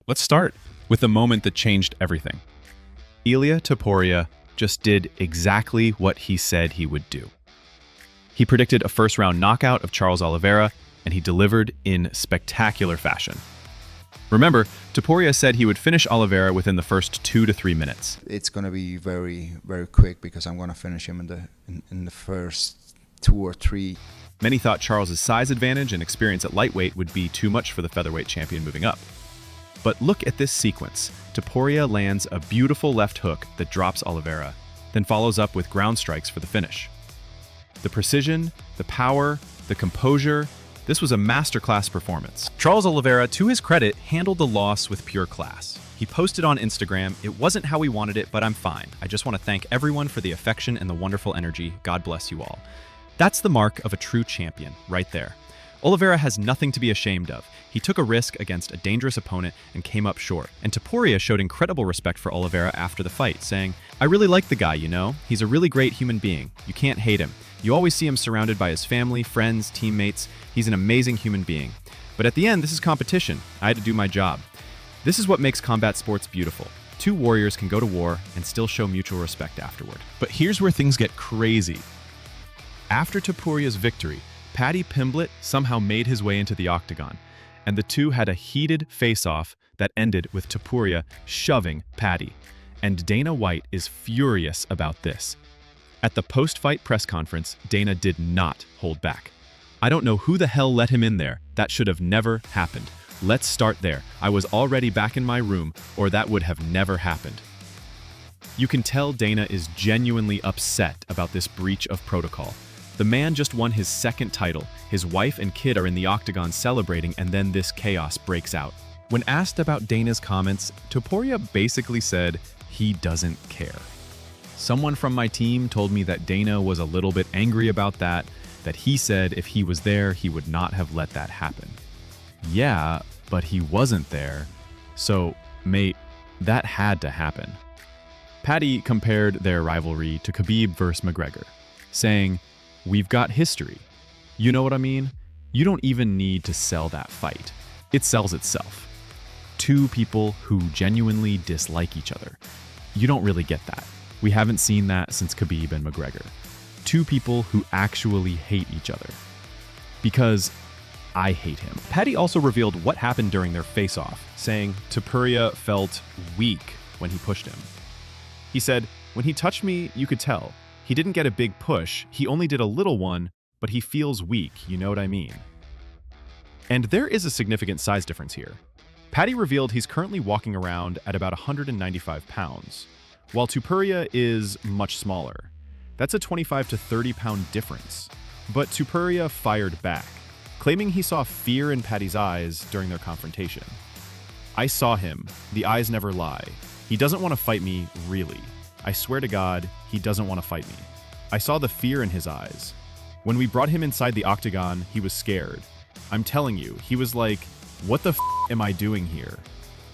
Let's start with the moment that changed everything. Ilia Topuria just did exactly what he said he would do. He predicted a first-round knockout of Charles Oliveira, and he delivered in spectacular fashion. Remember, Topuria said he would finish Oliveira within the first 2 to 3 minutes. It's going to be very, very quick because I'm going to finish him in the first 2 or 3. Many thought Charles's size advantage and experience at lightweight would be too much for the featherweight champion moving up. But look at this sequence. Topuria lands a beautiful left hook that drops Oliveira, then follows up with ground strikes for the finish. The precision, the power, the composure, this was a masterclass performance. Charles Oliveira, to his credit, handled the loss with pure class. He posted on Instagram, "It wasn't how we wanted it, but I'm fine. I just want to thank everyone for the affection and the wonderful energy. God bless you all." That's the mark of a true champion, right there. Oliveira has nothing to be ashamed of. He took a risk against a dangerous opponent and came up short. And Topuria showed incredible respect for Oliveira after the fight, saying, "I really like the guy, you know? He's a really great human being. You can't hate him. You always see him surrounded by his family, friends, teammates. He's an amazing human being. But at the end, this is competition. I had to do my job." This is what makes combat sports beautiful. Two warriors can go to war and still show mutual respect afterward. But here's where things get crazy. After Topuria's victory, Paddy Pimblett somehow made his way into the octagon, and the two had a heated face-off that ended with Topuria shoving Paddy. And Dana White is furious about this. At the post-fight press conference, Dana did not hold back. "I don't know who the hell let him in there. That should have never happened. Let's start there. I was already back in my room, or that would have never happened." You can tell Dana is genuinely upset about this breach of protocol. The man just won his second title. His wife and kid are in the octagon celebrating, and then this chaos breaks out. When asked about Dana's comments, Topuria basically said he doesn't care. "Someone from my team told me that Dana was a little bit angry about that he said if he was there, he would not have let that happen." Yeah, but he wasn't there. So, mate, that had to happen. Paddy compared their rivalry to Khabib versus McGregor, saying, "We've got history. You know what I mean? You don't even need to sell that fight. It sells itself." Two people who genuinely dislike each other. You don't really get that. We haven't seen that since Khabib and McGregor. Two people who actually hate each other. Because I hate him. Paddy also revealed what happened during their face-off, saying Topuria felt weak when he pushed him. He said, "When he touched me, you could tell. He didn't get a big push, he only did a little one, but he feels weak, you know what I mean?" And there is a significant size difference here. Paddy revealed he's currently walking around at about 195 pounds, while Topuria is much smaller. That's a 25 to 30 pound difference. But Topuria fired back, claiming he saw fear in Paddy's eyes during their confrontation. "I saw him. The eyes never lie. He doesn't want to fight me, really. I swear to God, he doesn't want to fight me. I saw the fear in his eyes. When we brought him inside the octagon, he was scared. I'm telling you, he was like, what the f am I doing here?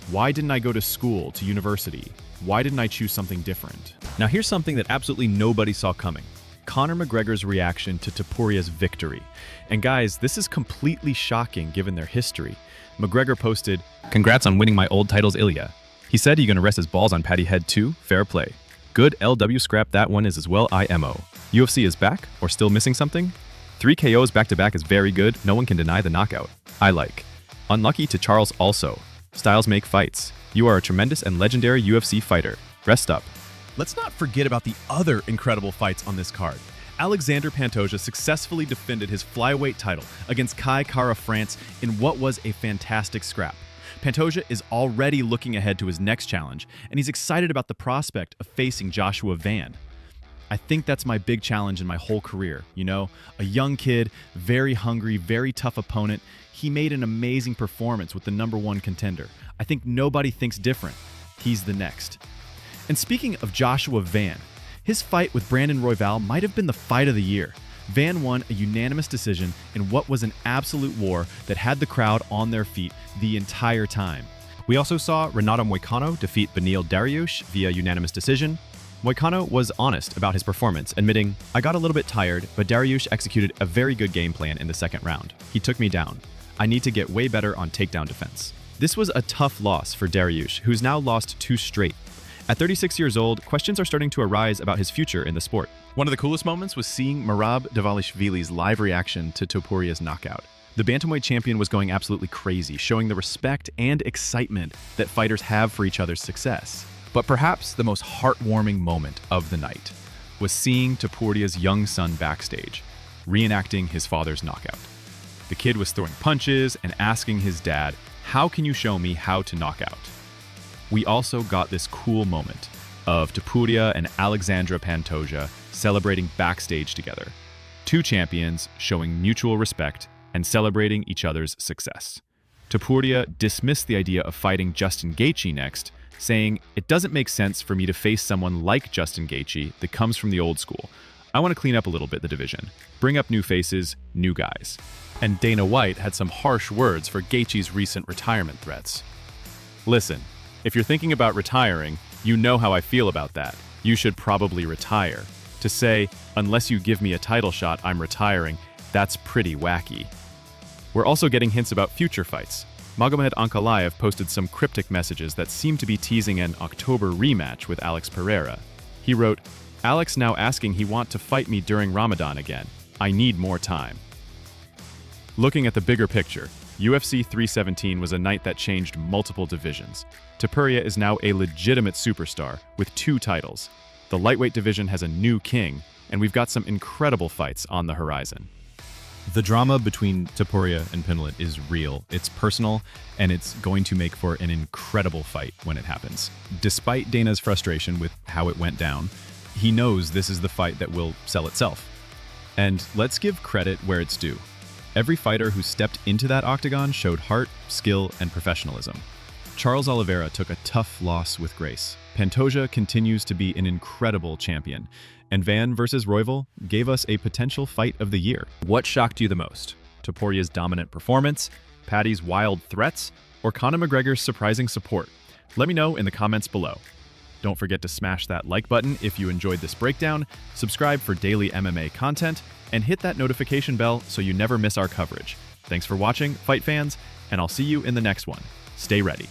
Why didn't I go to school, to university? Why didn't I choose something different?" Now here's something that absolutely nobody saw coming. Conor McGregor's reaction to Topuria's victory. And guys, this is completely shocking given their history. McGregor posted, "Congrats on winning my old titles, Illia. He said he's gonna rest his balls on Paddy head too. Fair play. Good LW scrap, that one is as well IMO. UFC is back, or still missing something? 3 KOs back-to-back is very good, no one can deny the knockout. I like. Unlucky to Charles also. Styles make fights. You are a tremendous and legendary UFC fighter. Rest up." Let's not forget about the other incredible fights on this card. Alexander Pantoja successfully defended his flyweight title against Kai Kara France in what was a fantastic scrap. Pantoja is already looking ahead to his next challenge, and he's excited about the prospect of facing Joshua Van. I think that's my big challenge in my whole career, you know? A young kid, very hungry, very tough opponent. He made an amazing performance with the #1 contender. I think nobody thinks different. He's the next. And speaking of Joshua Van, his fight with Brandon Royval might have been the fight of the year. Van won a unanimous decision in what was an absolute war that had the crowd on their feet the entire time. We also saw Renato Moicano defeat Beneil Dariush via unanimous decision. Moicano was honest about his performance, admitting, "I got a little bit tired, but Dariush executed a very good game plan in the second round. He took me down. I need to get way better on takedown defense." This was a tough loss for Dariush, who's now lost 2 straight. At 36 years old, questions are starting to arise about his future in the sport. One of the coolest moments was seeing Merab Dvalishvili's live reaction to Topuria's knockout. The bantamweight champion was going absolutely crazy, showing the respect and excitement that fighters have for each other's success. But perhaps the most heartwarming moment of the night was seeing Topuria's young son backstage, reenacting his father's knockout. The kid was throwing punches and asking his dad, "How can you show me how to knock out?" We also got this cool moment of Topuria and Alexandra Pantoja celebrating backstage together. 2 champions showing mutual respect and celebrating each other's success. Topuria dismissed the idea of fighting Justin Gaethje next, saying, "It doesn't make sense for me to face someone like Justin Gaethje that comes from the old school. I want to clean up a little bit the division. Bring up new faces, new guys." And Dana White had some harsh words for Gaethje's recent retirement threats. "Listen, if you're thinking about retiring, you know how I feel about that. You should probably retire. To say, unless you give me a title shot, I'm retiring, that's pretty wacky." We're also getting hints about future fights. Magomed Ankalaev posted some cryptic messages that seem to be teasing an October rematch with Alex Pereira. He wrote, "Alex now asking he want to fight me during Ramadan again. I need more time." Looking at the bigger picture, UFC 317 was a night that changed multiple divisions. Topuria is now a legitimate superstar with 2 titles. The lightweight division has a new king, and we've got some incredible fights on the horizon. The drama between Topuria and Pimblett is real. It's personal, and it's going to make for an incredible fight when it happens. Despite Dana's frustration with how it went down, he knows this is the fight that will sell itself. And let's give credit where it's due. Every fighter who stepped into that octagon showed heart, skill, and professionalism. Charles Oliveira took a tough loss with grace. Pantoja continues to be an incredible champion. And Van versus Royval gave us a potential fight of the year. What shocked you the most? Topuria's dominant performance, Paddy's wild threats, or Conor McGregor's surprising support? Let me know in the comments below. Don't forget to smash that like button if you enjoyed this breakdown, subscribe for daily MMA content, and hit that notification bell so you never miss our coverage. Thanks for watching, fight fans, and I'll see you in the next one. Stay ready.